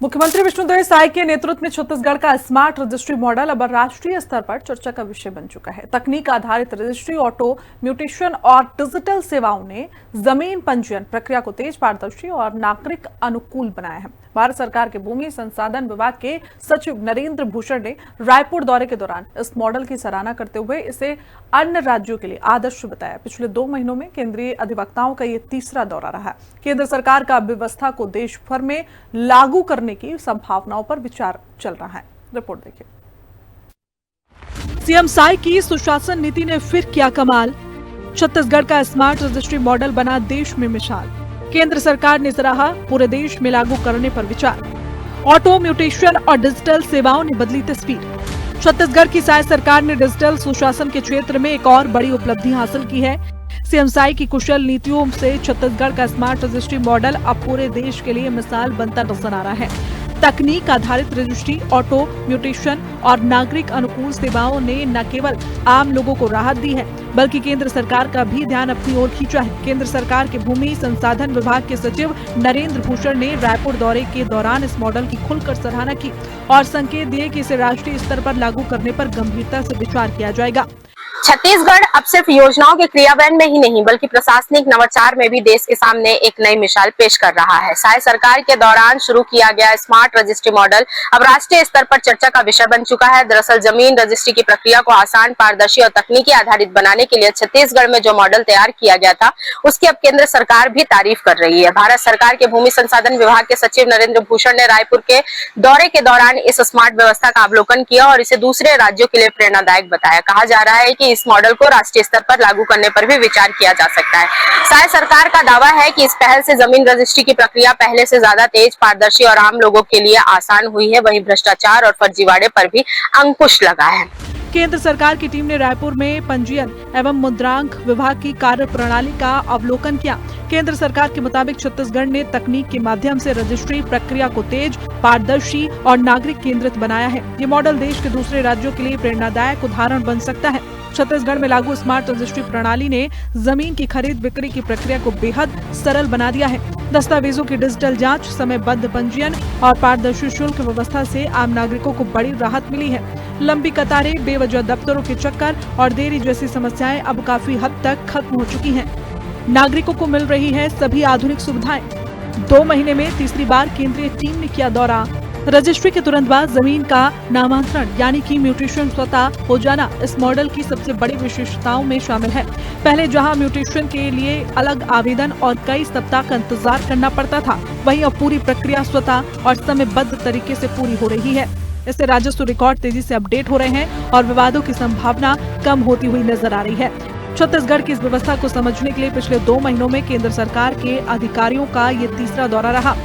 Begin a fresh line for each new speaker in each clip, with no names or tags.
मुख्यमंत्री विष्णुदेव साय के नेतृत्व में छत्तीसगढ़ का स्मार्ट रजिस्ट्री मॉडल अब राष्ट्रीय स्तर पर चर्चा का विषय बन चुका है। तकनीक आधारित रजिस्ट्री, ऑटो म्यूटेशन और डिजिटल सेवाओं ने जमीन पंजीयन प्रक्रिया को तेज, पारदर्शी और नागरिक अनुकूल बनाया है। भारत सरकार के भूमि संसाधन विभाग के सचिव नरेंद्र भूषण ने रायपुर दौरे के दौरान इस मॉडल की सराहना करते हुए इसे अन्य राज्यों के लिए आदर्श बताया। पिछले 2 महीनों में केंद्रीय अधिवक्ताओं का ये तीसरा दौरा रहा है। केंद्र सरकार का व्यवस्था को देश भर में लागू करने की संभावनाओं पर विचार चल रहा है। रिपोर्ट देखिए। सीएम साय की सुशासन नीति ने फिर किया कमाल। छत्तीसगढ़ का स्मार्ट रजिस्ट्री मॉडल बना देश में मिसाल। केंद्र सरकार ने सराहा, पूरे देश में लागू करने पर विचार। ऑटो म्यूटेशन और डिजिटल सेवाओं ने बदली तस्वीर। छत्तीसगढ़ की साय सरकार ने डिजिटल सुशासन के क्षेत्र में एक और बड़ी उपलब्धि हासिल की है। सीएम साय की कुशल नीतियों से छत्तीसगढ़ का स्मार्ट रजिस्ट्री मॉडल अब पूरे देश के लिए मिसाल बनता नजर आ रहा है। तकनीक आधारित रजिस्ट्री, ऑटो म्यूटेशन और नागरिक अनुकूल सेवाओं ने न केवल आम लोगों को राहत दी है, बल्कि केंद्र सरकार का भी ध्यान अपनी ओर खींचा है। केंद्र सरकार के भूमि संसाधन विभाग के सचिव नरेंद्र भूषण ने रायपुर दौरे के दौरान इस मॉडल की खुलकर सराहना की और संकेत दिए कि इसे राष्ट्रीय स्तर पर लागू करने पर गंभीरता से विचार किया जाएगा।
छत्तीसगढ़ अब सिर्फ योजनाओं के क्रियान्वयन में ही नहीं बल्कि प्रशासनिक नवाचार में भी देश के सामने एक नई मिसाल पेश कर रहा है। साय सरकार के दौरान शुरू किया गया स्मार्ट रजिस्ट्री मॉडल अब राष्ट्रीय स्तर पर चर्चा का विषय बन चुका है। दरअसल जमीन रजिस्ट्री की प्रक्रिया को आसान, पारदर्शी और तकनीकी आधारित बनाने के लिए छत्तीसगढ़ में जो मॉडल तैयार किया गया था, उसकी अब केंद्र सरकार भी तारीफ कर रही है। भारत सरकार के भूमि संसाधन विभाग के सचिव नरेंद्र भूषण ने रायपुर के दौरे के दौरान इस स्मार्ट व्यवस्था का अवलोकन किया और इसे दूसरे राज्यों के लिए प्रेरणादायक बताया। कहा जा रहा है कि इस मॉडल को राष्ट्रीय स्तर पर लागू करने पर भी विचार किया जा सकता है। साय सरकार का दावा है कि इस पहल से जमीन रजिस्ट्री की प्रक्रिया पहले से ज्यादा तेज, पारदर्शी और आम लोगों के लिए आसान हुई है। वहीं भ्रष्टाचार और फर्जीवाड़े पर भी अंकुश लगा है।
केंद्र सरकार की टीम ने रायपुर में पंजीयन एवं मुद्रांक विभाग की कार्य प्रणाली का अवलोकन किया। केंद्र सरकार के मुताबिक छत्तीसगढ़ ने तकनीक के माध्यम से रजिस्ट्री प्रक्रिया को तेज, पारदर्शी और नागरिक केंद्रित बनाया है। ये मॉडल देश के दूसरे राज्यों के लिए प्रेरणादायक उदाहरण बन सकता है। छत्तीसगढ़ में लागू स्मार्ट रजिस्ट्री प्रणाली ने जमीन की खरीद बिक्री की प्रक्रिया को बेहद सरल बना दिया है। दस्तावेजों की डिजिटल जांच, समयबद्ध पंजीयन और पारदर्शी शुल्क व्यवस्था से आम नागरिकों को बड़ी राहत मिली है। लंबी कतारें, बेवजह दफ्तरों के चक्कर और देरी जैसी समस्याएं अब काफी हद तक खत्म हो चुकी हैं। नागरिकों को मिल रही है सभी आधुनिक सुविधाएं। 2 महीने में तीसरी बार केंद्रीय टीम ने किया दौरा। रजिस्ट्री के तुरंत बाद जमीन का नामांतरण यानी कि म्यूटेशन स्वतः हो जाना इस मॉडल की सबसे बड़ी विशेषताओं में शामिल है। पहले जहां म्यूटेशन के लिए अलग आवेदन और कई सप्ताह का इंतजार करना पड़ता था, वहीं अब पूरी प्रक्रिया स्वतः और समयबद्ध तरीके से पूरी हो रही है। इससे राजस्व रिकॉर्ड तेजी से अपडेट हो रहे हैं और विवादों की संभावना कम होती हुई नजर आ रही है। छत्तीसगढ़ की इस व्यवस्था को समझने के लिए पिछले 2 महीनों में केंद्र सरकार के अधिकारियों का ये तीसरा दौरा रहा।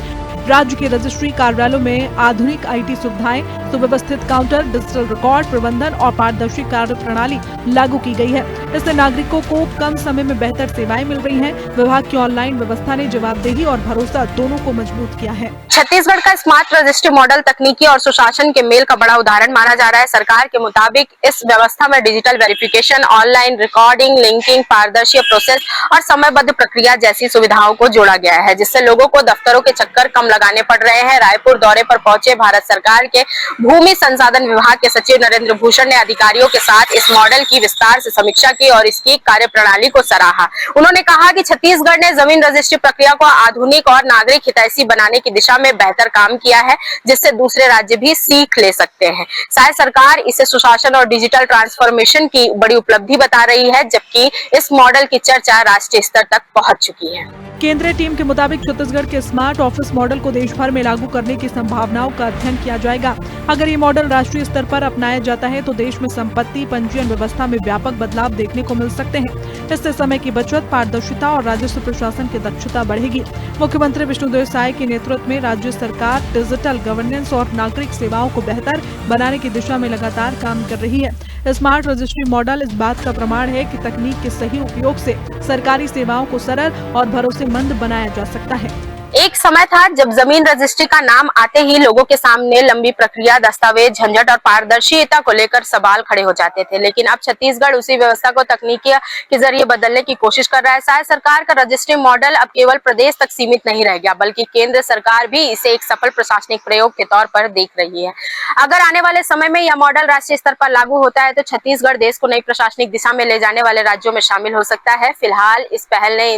राज्य के रजिस्ट्री कार्यालयों में आधुनिक आईटी सुविधाएं, सुव्यवस्थित काउंटर, डिजिटल रिकॉर्ड प्रबंधन और पारदर्शी कार्य प्रणाली लागू की गई है। इससे नागरिकों को कम समय में बेहतर सेवाएं मिल रही हैं। विभाग की ऑनलाइन व्यवस्था ने जवाबदेही और भरोसा दोनों को मजबूत किया है।
छत्तीसगढ़ का स्मार्ट रजिस्ट्री मॉडल तकनीकी और सुशासन के मेल का बड़ा उदाहरण माना जा रहा है। सरकार के मुताबिक इस व्यवस्था में digital verification, online recording, linking, पारदर्शी प्रोसेस और समयबद्ध प्रक्रिया जैसी सुविधाओं को जोड़ा गया है, जिससे लोगों को दफ्तरों के चक्कर कम लगाने पड़ रहे हैं। रायपुर दौरे पर पहुंचे भारत सरकार के भूमि संसाधन विभाग के सचिव नरेंद्र भूषण ने अधिकारियों के साथ इस मॉडल की विस्तार से समीक्षा की और इसकी कार्यप्रणाली को सराहा। उन्होंने कहा कि छत्तीसगढ़ ने जमीन रजिस्ट्री प्रक्रिया को आधुनिक और नागरिक हितैषी बनाने की दिशा में बेहतर काम किया है, जिससे दूसरे राज्य भी सीख ले सकते हैं। साय सरकार इसे सुशासन और डिजिटल ट्रांसफॉर्मेशन की बड़ी उपलब्धि बता रही है, जबकि इस मॉडल की चर्चा राष्ट्रीय स्तर तक पहुंच चुकी है।
केंद्रीय टीम के मुताबिक छत्तीसगढ़ के स्मार्ट ऑफिस मॉडल को देश भर में लागू करने की संभावनाओं का अध्ययन किया जाएगा। अगर ये मॉडल राष्ट्रीय स्तर पर अपनाया जाता है तो देश में संपत्ति पंजीयन व्यवस्था में व्यापक बदलाव देखने को मिल सकते हैं। इससे समय की बचत, पारदर्शिता और राजस्व प्रशासन की दक्षता बढ़ेगी। मुख्यमंत्री विष्णुदेव साय के नेतृत्व में राज्य सरकार डिजिटल गवर्नेंस और नागरिक सेवाओं को बेहतर बनाने की दिशा में लगातार काम कर रही है। स्मार्ट रजिस्ट्री मॉडल इस बात का प्रमाण है कि तकनीक के सही उपयोग से सरकारी सेवाओं को सरल और भरोसेमंद बनाया जा सकता है।
एक समय था जब जमीन रजिस्ट्री का नाम आते ही लोगों के सामने लंबी प्रक्रिया, दस्तावेज, झंझट और पारदर्शिता को लेकर सवाल खड़े हो जाते थे, लेकिन अब छत्तीसगढ़ उसी व्यवस्था को तकनीकी के जरिए बदलने की कोशिश कर रहा है। शायद सरकार का रजिस्ट्री मॉडल अब केवल प्रदेश तक सीमित नहीं रह गया, बल्कि केंद्र सरकार भी इसे एक सफल प्रशासनिक प्रयोग के तौर पर देख रही है। अगर आने वाले समय में यह मॉडल राष्ट्रीय स्तर पर लागू होता है तो छत्तीसगढ़ देश को नई प्रशासनिक दिशा में ले जाने वाले राज्यों में शामिल हो सकता है। फिलहाल इस पहल ने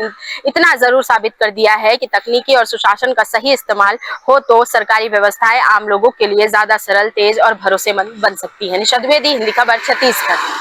इतना जरूर साबित कर दिया है कि तकनीकी और सुशासन का सही इस्तेमाल हो तो सरकारी व्यवस्थाएं आम लोगों के लिए ज्यादा सरल, तेज और भरोसेमंद बन सकती है। निशा द्विवेदी, हिंदी खबर, छत्तीसगढ़।